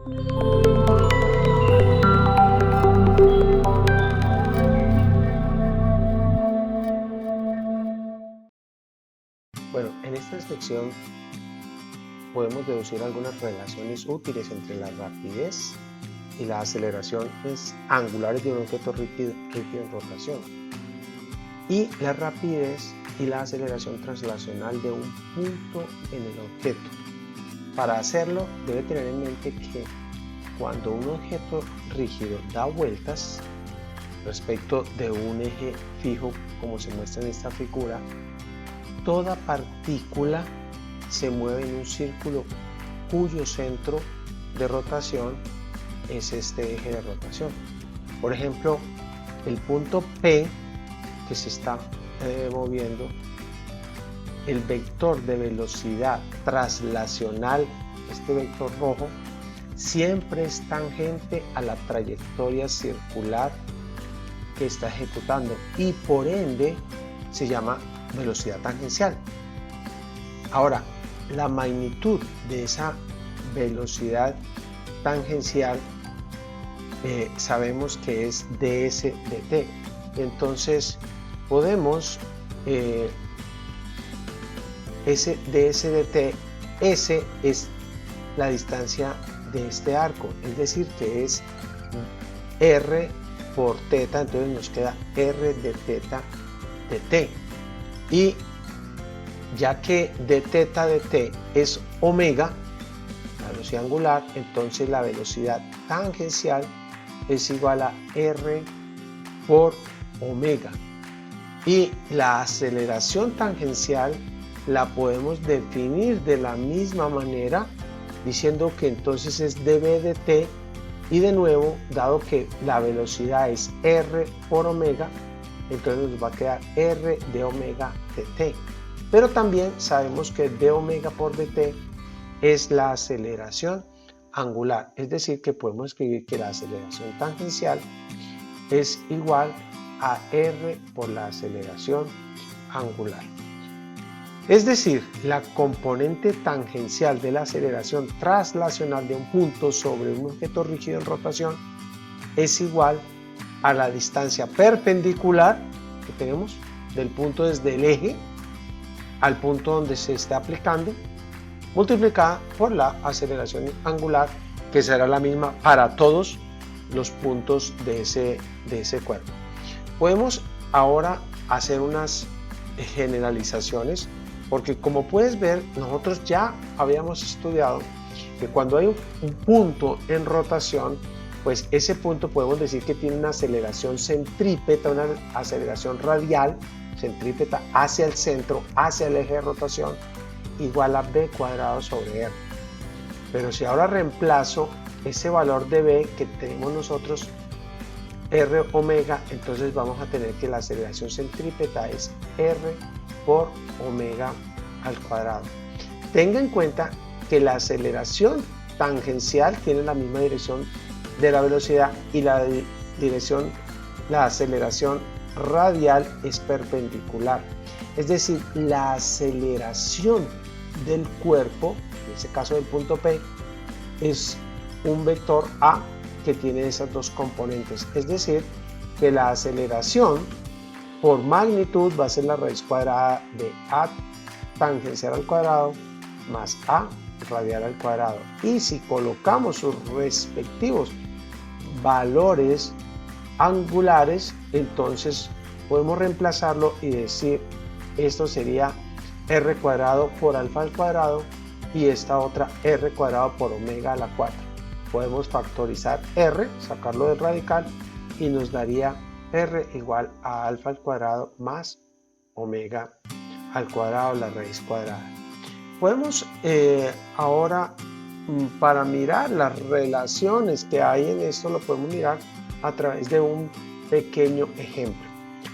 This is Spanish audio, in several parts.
Bueno, en esta sección podemos deducir algunas relaciones útiles entre la rapidez y las aceleraciones angulares de un objeto rígido en rotación y la rapidez y la aceleración translacional de un punto en el objeto. Para hacerlo debe tener en mente que cuando un objeto rígido da vueltas respecto de un eje fijo, como se muestra en esta figura, toda partícula se mueve en un círculo cuyo centro de rotación es este eje de rotación. Por ejemplo, el punto P que se está moviendo, el vector de velocidad translacional, este vector rojo, siempre es tangente a la trayectoria circular que está ejecutando y por ende se llama velocidad tangencial. Ahora, la magnitud de esa velocidad tangencial sabemos que es ds de t. Entonces podemos ese ds de t, S es la distancia de este arco, es decir que es r por teta, entonces nos queda r de teta de t. Y ya que d teta de t es omega, la velocidad angular, entonces la velocidad tangencial es igual a r por omega. Y la aceleración tangencial la podemos definir de la misma manera, diciendo que entonces es dv de t, y de nuevo, dado que la velocidad es r por omega, entonces nos va a quedar r de omega de t. Pero también sabemos que d omega por dt es la aceleración angular, es decir que podemos escribir que la aceleración tangencial es igual a r por la aceleración angular. Es decir, la componente tangencial de la aceleración translacional de un punto sobre un objeto rígido en rotación es igual a la distancia perpendicular que tenemos del punto desde el eje al punto donde se está aplicando, multiplicada por la aceleración angular, que será la misma para todos los puntos de ese cuerpo. Podemos ahora hacer unas generalizaciones, porque como puedes ver, nosotros ya habíamos estudiado que cuando hay un punto en rotación, pues ese punto podemos decir que tiene una aceleración centrípeta, una aceleración radial, centrípeta hacia el centro, hacia el eje de rotación, igual a b cuadrado sobre r. Pero si ahora reemplazo ese valor de b que tenemos nosotros, r omega, entonces vamos a tener que la aceleración centrípeta es r por omega al cuadrado. Tenga en cuenta que la aceleración tangencial tiene la misma dirección de la velocidad y la aceleración radial es perpendicular. Es decir, la aceleración del cuerpo, en este caso del punto P, es un vector A que tiene esas dos componentes. Es decir, que la aceleración por magnitud va a ser la raíz cuadrada de A tangencial al cuadrado más A radial al cuadrado. Y si colocamos sus respectivos valores angulares, entonces podemos reemplazarlo y decir esto sería r cuadrado por alfa al cuadrado y esta otra r cuadrado por omega a la 4. Podemos factorizar r, sacarlo del radical y nos daría r igual a alfa al cuadrado más omega al cuadrado, la raíz cuadrada. Podemos ahora, para mirar las relaciones que hay en esto, lo podemos mirar a través de un pequeño ejemplo.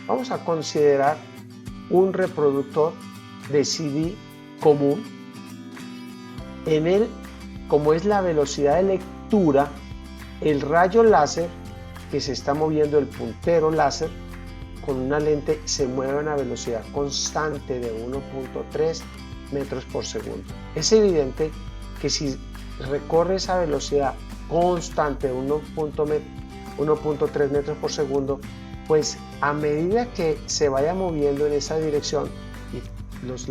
Vamos a considerar un reproductor de CD común. En él, como es la velocidad de lectura, el rayo láser que se está moviendo, el puntero láser con una lente, se mueve a una velocidad constante de 1.3 metros por segundo. Es evidente que si recorre esa velocidad constante de 1.3 metros por segundo, pues a medida que se vaya moviendo en esa dirección, y los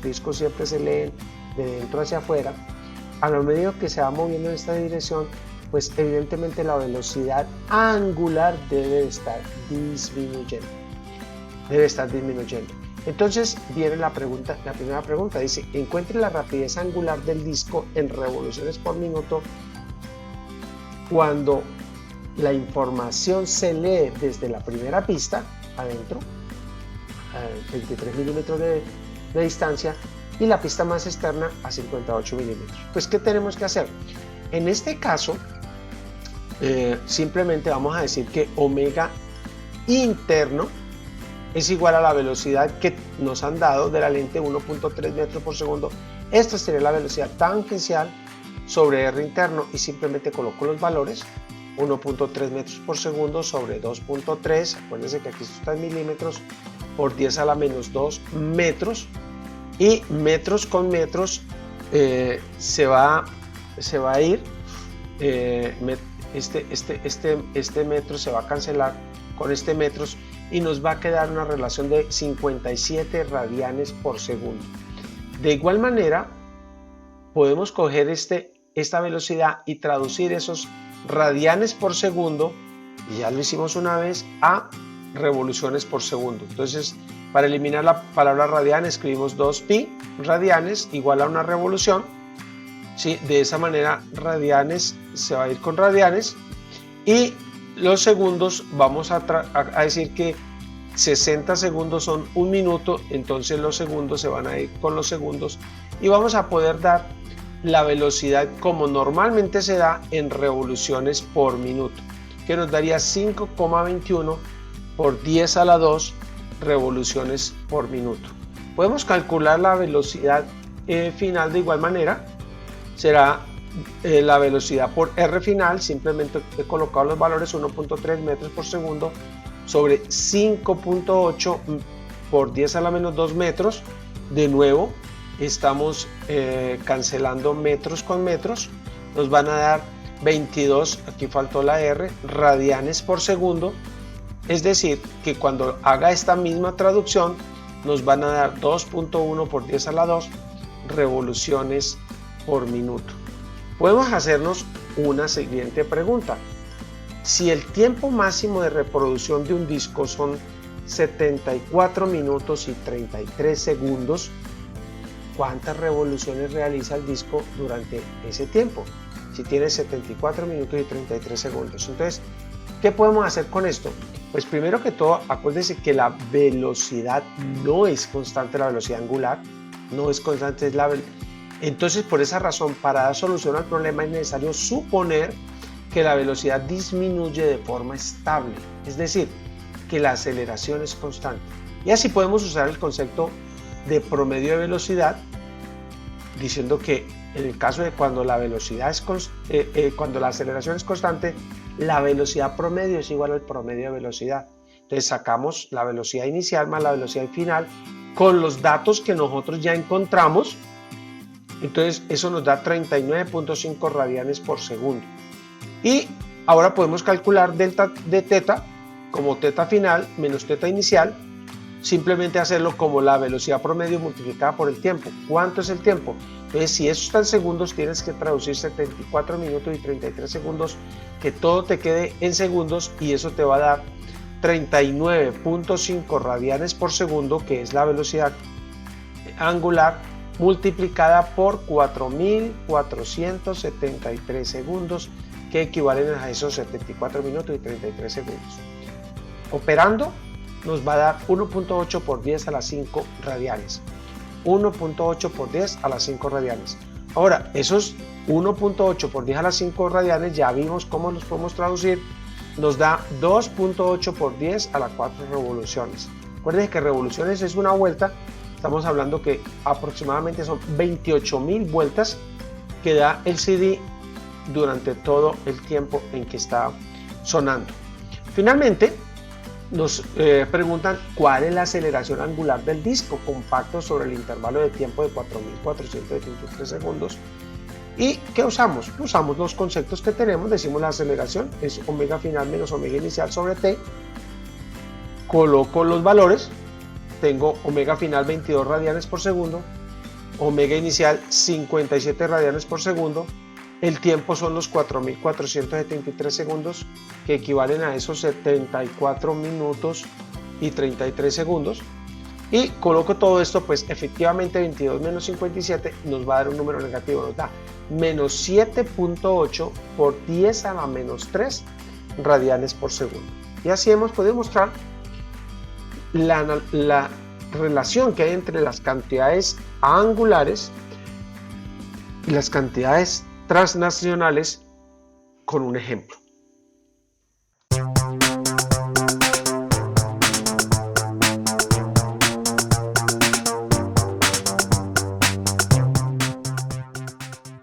discos siempre se leen de dentro hacia afuera, a lo medida que se va moviendo en esta dirección, pues evidentemente la velocidad angular debe estar disminuyendo. Entonces viene la primera pregunta, dice, encuentre la rapidez angular del disco en revoluciones por minuto cuando la información se lee desde la primera pista, adentro, a 23 milímetros de distancia, y la pista más externa a 58 milímetros. Pues, ¿qué tenemos que hacer? En este caso, simplemente vamos a decir que omega interno es igual a la velocidad que nos han dado de la lente, 1.3 metros por segundo. Esta sería la velocidad tangencial sobre R interno, y simplemente coloco los valores: 1.3 metros por segundo sobre 2.3, acuérdense que aquí está en milímetros, por 10 a la menos 2 metros, y metros con metros se va a ir, este metro se va a cancelar con este metros, y nos va a quedar una relación de 57 radianes por segundo. De igual manera, podemos coger esta velocidad y traducir esos radianes por segundo, y ya lo hicimos una vez, a revoluciones por segundo. Entonces, para eliminar la palabra radian, escribimos 2pi radianes igual a una revolución, ¿sí? De esa manera radianes se va a ir con radianes, y los segundos vamos a decir que 60 segundos son un minuto, entonces los segundos se van a ir con los segundos, y vamos a poder dar la velocidad como normalmente se da en revoluciones por minuto, que nos daría 5,21 por 10 a la 2 revoluciones por minuto. Podemos calcular la velocidad final de igual manera. Será la velocidad por R final, simplemente he colocado los valores: 1.3 metros por segundo sobre 5.8 por 10 a la menos 2 metros. De nuevo estamos cancelando metros con metros, nos van a dar 22, aquí faltó la R, radianes por segundo. Es decir, que cuando haga esta misma traducción nos van a dar 2.1 por 10 a la 2 revoluciones por minuto. Podemos hacernos una siguiente pregunta: si el tiempo máximo de reproducción de un disco son 74 minutos y 33 segundos, ¿cuántas revoluciones realiza el disco durante ese tiempo? Si tiene 74 minutos y 33 segundos. Entonces, ¿qué podemos hacer con esto? Pues primero que todo, acuérdense que la velocidad no es constante, la velocidad angular no es constante, entonces por esa razón, para dar solución al problema es necesario suponer que la velocidad disminuye de forma estable, es decir, que la aceleración es constante. Y así podemos usar el concepto de promedio de velocidad, diciendo que en el caso de cuando la aceleración es constante, la velocidad promedio es igual al promedio de velocidad. Entonces sacamos la velocidad inicial más la velocidad final con los datos que nosotros ya encontramos. Entonces eso nos da 39.5 radianes por segundo. Y ahora podemos calcular delta de teta como teta final menos teta inicial, simplemente hacerlo como la velocidad promedio multiplicada por el tiempo. ¿Cuánto es el tiempo? Entonces, si eso está en segundos, tienes que traducir 74 minutos y 33 segundos, que todo te quede en segundos, y eso te va a dar 39.5 radianes por segundo, que es la velocidad angular, multiplicada por 4.473 segundos, que equivalen a esos 74 minutos y 33 segundos. Operando, nos va a dar 1.8 por 10 a la 5 radianes. 1.8 por 10 a la 5 radianes. Ahora, esos 1.8 por 10 a la 5 radianes, ya vimos cómo los podemos traducir, nos da 2.8 por 10 a la 4 revoluciones. Recuerden que revoluciones es una vuelta, estamos hablando que aproximadamente son 28.000 vueltas que da el CD durante todo el tiempo en que está sonando. Finalmente, nos preguntan cuál es la aceleración angular del disco compacto sobre el intervalo de tiempo de 4.423 segundos, ¿Y qué usamos? Usamos los conceptos que tenemos, decimos la aceleración es omega final menos omega inicial sobre t, coloco los valores, tengo omega final 22 radianes por segundo, omega inicial 57 radianes por segundo, el tiempo son los 4.473 segundos, que equivalen a esos 74 minutos y 33 segundos, y coloco todo esto, pues efectivamente 22 menos 57 nos va a dar un número negativo, nos da menos 7.8 por 10 a la menos 3 radianes por segundo. Y así hemos podido mostrar la relación que hay entre las cantidades angulares y las cantidades transnacionales con un ejemplo.